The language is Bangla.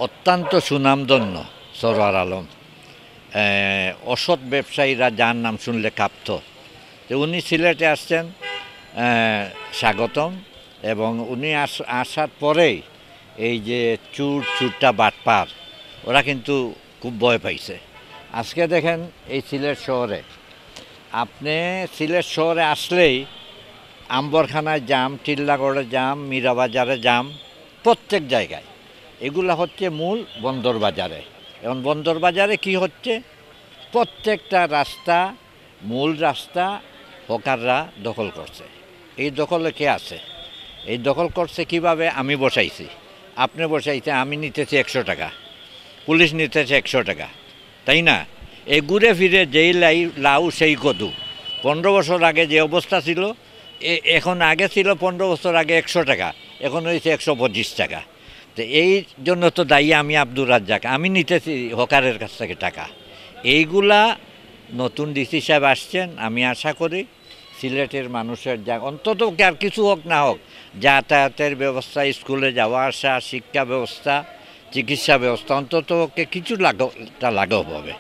অত্যন্ত সুনামধন্য সরোয়ার আলম। অসৎ ব্যবসায়ীরা যার নাম শুনলে কাঁপত। তো উনি সিলেটে আসছেন, স্বাগতম। এবং উনি আসার পরেই এই যে চুরটা বাটপার, ওরা কিন্তু খুব ভয় পাইছে। আজকে দেখেন এই সিলেট শহরে, আপনি সিলেট শহরে আসলেই আম্বরখানায় জাম, টিল্লাগড়ে জাম, মীরাবাজারে জাম, প্রত্যেক জায়গায়। এগুলা হচ্ছে মূল বন্দর বাজারে। এবং বন্দর বাজারে কি হচ্ছে, প্রত্যেকটা রাস্তা, মূল রাস্তা হকাররা দখল করছে। এই দখলে কে আছে? এই দখল করছে কিভাবে? আমি বসাইছি, আপনি বসাইছে, আমি নিতেছি 100 টাকা, পুলিশ নিতেছে 100 টাকা, তাই না? এই ঘুরে ফিরে যেই লাউ সেই কদু। 15 বছর আগে যে অবস্থা ছিল, এখন আগে ছিল 15 বছর আগে 100 টাকা, এখন হয়েছে 125 টাকা। তো এই জন্য তো দায়ী আমি আব্দুর রাজ্জাক, আমি নিতেছি হকারের কাছ থেকে টাকা। এইগুলা নতুন ডিসি সাহেব আসছেন, আমি আশা করি সিলেটের মানুষের যা অন্তত আর কিছু হোক না হোক, যাতায়াতের ব্যবস্থা, স্কুলে যাওয়া আসা, শিক্ষা ব্যবস্থা, চিকিৎসা ব্যবস্থা, অন্তত কিছু লাঘব হবে।